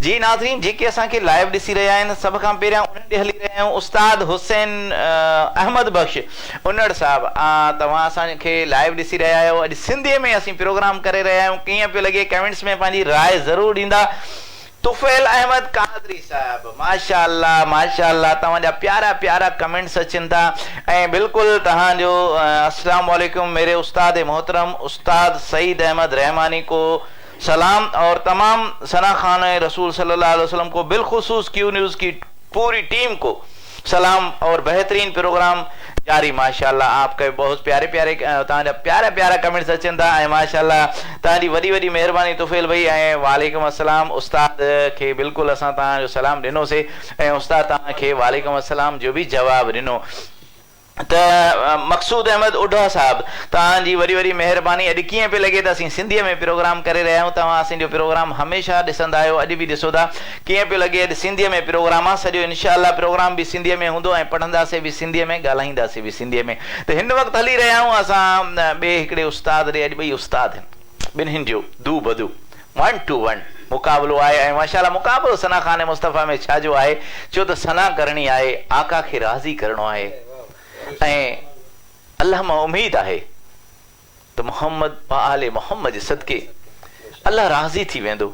जी नाज़रीन जेके असां खे लाइव ॾिसी रहिया आहिनि सभ खां पहिरियां उन्हनि ॾे हली रहिया आहियूं उस्ताद हुसैन अहमद बख्श उन्नड़ साहब तव्हां असांखे लाइव ॾिसी रहिया आहियो अॼु सिंधीअ में असीं प्रोग्राम करे रहिया आहियूं कीअं पियो लॻे कमेंट्स में पंहिंजी राय ज़रूरु ॾींदा तुफ़ैल अहमद कादरी साहब माशाअल्लाह माशाअल्लाह तव्हांजा प्यारा प्यारा कमेंट्स अचनि था ऐं बिल्कुलु तव्हांजो अस्सलाम वालेकुम मेरे उस्ताद मोहतरम उस्ताद सईद अहमद रहमानी को सलाम और तमाम सना खान रसूल सल्लल्लाहु अलैहि वसल्लम को बिलखुसूस क्यू न्यूज़ की पूरी टीम को सलाम और बेहतरीन प्रोग्राम जारी माशाल्लाह आपके बहुत प्यारे प्यारे तव्हांजा प्यारा प्यारा कमेंट्स अचनि था ऐं माशाल्लाह तव्हांजी वॾी वॾी महिरबानी तुफ़ैल भाई ऐं वालेकुम अस्सलाम उस्ताद खे बिल्कुलु असां तव्हांजो सलाम ॾिनोसीं ऐं उस्ताद तव्हांखे वालेकुम अस्सलाम जो बि जवाबु ॾिनो त मक़सूद अहमद उढा साहब तव्हांजी वॾी वॾी महिरबानी अॼु कीअं पियो लॻे त असीं सिंधीअ में प्रोग्राम करे रहिया आहियूं तव्हां असांजो प्रोग्राम हमेशह ॾिसंदा आहियो अॼु बि ॾिसो था कीअं पियो लॻे अॼु सिंधीअ में प्रोग्राम आहे सॼो इनशाअल्लाह प्रोग्राम बि सिंधीअ में हूंदो ऐं पढ़ंदासीं बि सिंधीअ में ॻाल्हाईंदासीं बि सिंधीअ में त हिन वक़्तु हली रहिया आहियूं असां ॿिए हिकिड़े उस्ताद ॾे अॼु ॿई उस्ताद आहिनि ॿिन्हिनि जो दू बदू 1 to 1 मुक़ाबिलो आहे ऐं माशाअल्लाह मुक़ाबिलो सना खान मुस्तफ़ा में छाजो आहे छो त सना करणी आहे आका खे राज़ी करिणो आहे ऐं अल्लाह मां उम्मीद आहे त मोहम्मद आले मोहम्मद जे सदके अल्लाह राज़ी थी वेंदो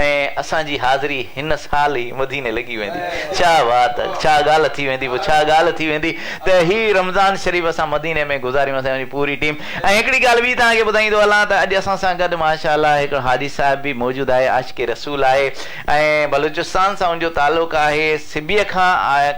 ऐं असांजी हाज़िरी हिन साल ई मदीने लॻी वेंदी छा बात छा ॻाल्हि थी वेंदी पोइ छा ॻाल्हि थी वेंदी त ही रमज़ान शरीफ़ असां मदीने में गुज़ारियूं असांजी पूरी टीम ऐं हिकिड़ी ॻाल्हि बि तव्हांखे ॿुधाईंदो हलां त अॼु असां सां गॾु माशाअल्लाह हिकिड़ो हादी साहिब बि मौजूदु आहे आशिक़े रसूल आहे ऐं बलूचिस्तान सां उनजो तालुक़ु आहे सिबीअ खां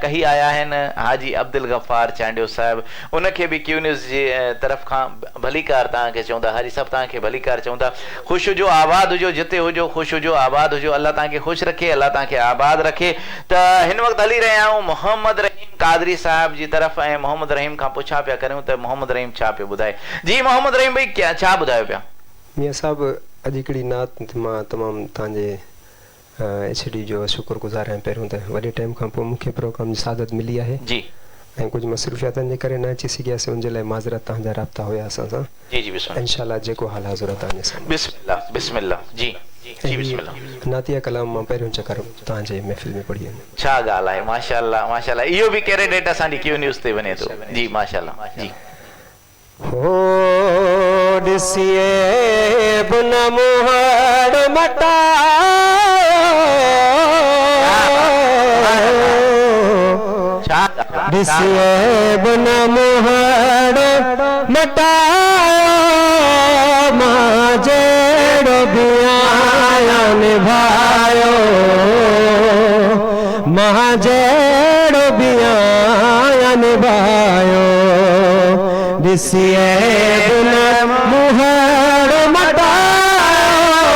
कही आया आहिनि हाजी अब्दुल गफ़ार चांडियो साहिब उनखे बि क्यू न्यूज़ जे तरफ़ खां भलीकार तव्हांखे चवंदा हाजी साहिब तव्हांखे भलीकार चवंदा ख़ुशि हुजो आबाद हुजो जिते हुजो ख़ुशि हुजो आबाद हुजो अल्लाह तव्हांखे ख़ुशि रखे अल्लाह तव्हांखे आबाद रखे त हिन वक़्तु हली रहिया आहियूं मोहम्मद रहीम कादरी साहिब जी तरफ़ ऐं मोहम्मद रहीम खां पुछा पिया करियूं त मोहम्मद रहीम छा पियो ॿुधाए जी मोहम्मद रहीम भाई क्या छा ॿुधायो पिया मियां साहब अॼु हिकिड़ी नात मां तमामु तव्हांजे HD जो शुक्रगुज़ार आहियां पहिरियों त वॾे टाइम खां पोइ मूंखे प्रोग्राम जी सादत मिली आहे जी ऐं कुझु मसरूफ़ियातनि जे करे न अची सघियासीं उनजे लाइ माज़रत तव्हांजा राब्ता हुया असां सां जी जी बिस्मिल्लाह इंशाअल्लाह जेको हाल हाज़ुर आहे तव्हांजे साम्हूं बिस्मिल्लाह बिस्मिल्लाह जी जी बिस्मिल्लाह नातिया कलाम मां पहिरियों चकर तव्हांजे महफ़िल में पढ़ी आहिनि छा ॻाल्हि आहे माशाअल्लाह माशाअल्लाह इहो बि कहिड़े डेट असांजी क्यू न्यूज़ ते वञे थो जी माशाअल्लाह जी हो ॾिसिए बुन मुहड़ मटा ॾिसिए बुन मुहड़ मटायो मां जहिड़ो बि आहियां निभायो मां जहिड़ो बि आहियां निभायो ॾिसिए बुन मुहड़ मटायो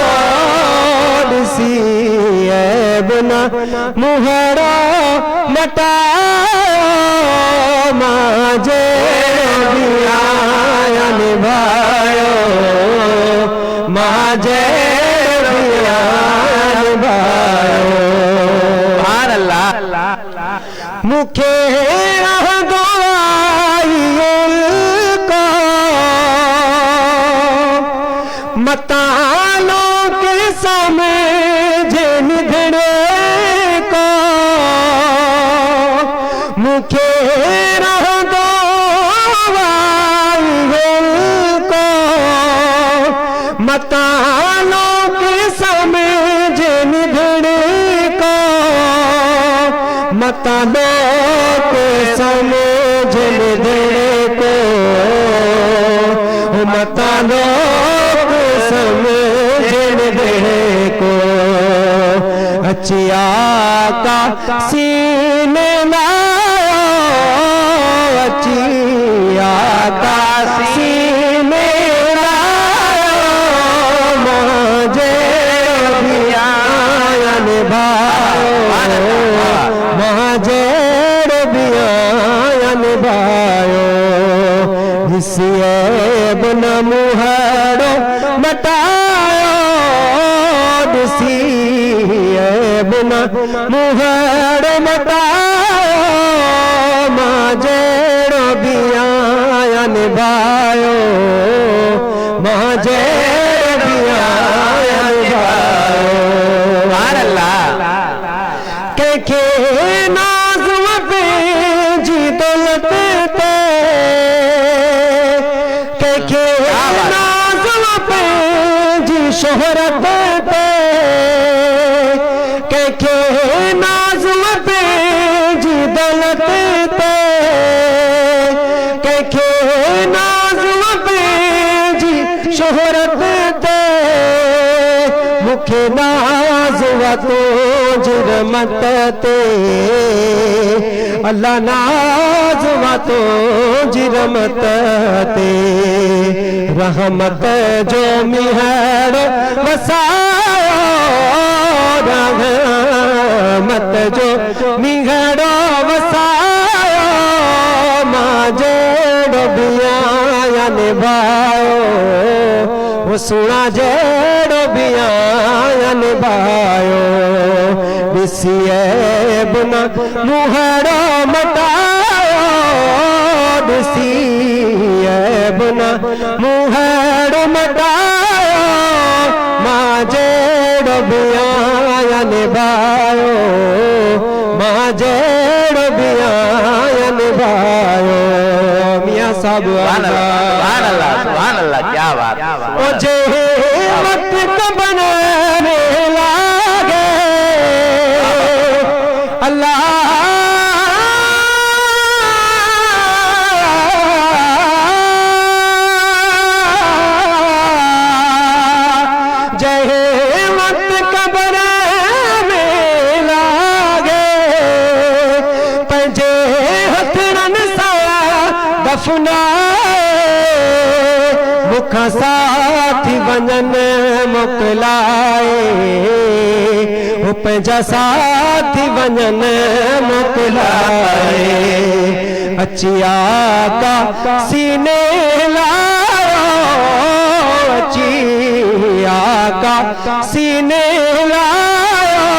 ॾिसिए बुन मुहड़ मटायो मां जहिड़ो बि आहियां निभायो मां जहिड़ो बि आहियां निभायो सुभान अल्लाह मूंखे रहंदो मतानो के समझ निधड़े को मुखे रहंदो को मतानो के समझ निधड़े को मतानो के समझ निधड़े को मतानो को अचिया का सीने लायो अचिया का सीने लायो मुझे भी आया निभायो मुझे भी आया निभायो जिसिए बुन मुहड़ो मटायो ॾिसिए बुन मुहड़ मटायो मां जहिड़ो बि आहियां निभायो मां जहिड़ो बि आहियां निभायो कंहिंखे नाज़ पंहिंजी दौलत ते कंहिंखे नाज़ पंहिंजी शोहरत ते कंहिंखे नाज़ पंहिंजी दौलत ते कंहिंखे नाज़ पंहिंजी शोहरत ते मूंखे नाज़ तुंहिंजी रहमत ते अल्लाह नाज़ तुंहिंजी रहमत ते रहमत जो मीहर वसायो रहमत जो मीहर वसायो मां जहिड़ो बि आहियां निभायो वो सुणा जहिड़ो बि आहियां निभायो ॾिसी बिना मुहड़ो मटायो ॾिसी बिना मुहड़ो मटायो मां जहिड़ो बि आहियां निभायो मां जहिड़ो बि आहियां निभायो मियां साहब सुभान अल्लाह क्या बात ओ जे वक्त बनाने लागे अल्लाह जय वक्त कब्र में लागे पंहिंजे हथड़नि सां दफनाए मुखां साथी वञनि मोकिलाए वो पंहिंजा साथी वञनि मोकिलाए अची आका सीने लायो अची आका सीने लायो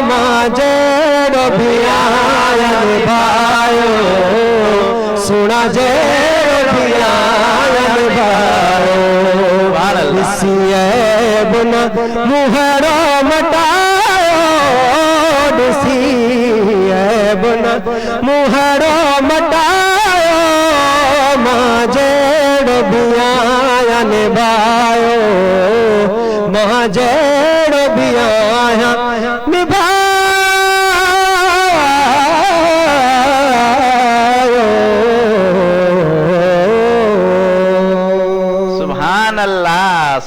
मां जहिड़ो बि आहियां निभायो सुणा जहिड़ो बि आहियां निभायो ॾिसी बिना मुहड़ो मटायो ॾिसी बिना मुहड़ो मटायो मां जहिड़ो बि आहियां निभायो मां जहिड़ो बि आहियां निभायो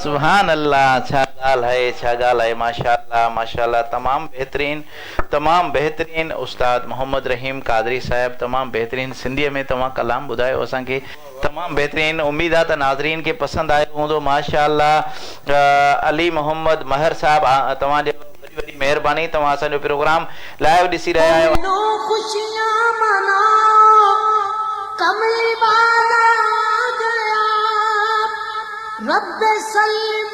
सुभान अल्लाह छा ॻाल्हि है माशाअल्लाह माशाअल्लाह तमाम बेहतरीन उस्ताद मोहम्मद रहीम कादरी साहब तमाम बेहतरीन सिंधीअ में तव्हां कलाम ॿुधायो असांखे तमाम बेहतरीन उम्मीद आहे त नाज़रीन खे पसंदि आयो हूंदो माशाअल्लाह अली मोहम्मद महर साहब तव्हांजे वॾी वॾी महिरबानी तव्हां असांजो प्रोग्राम लाइव ॾिसी रहिया आहियो रब सल्ली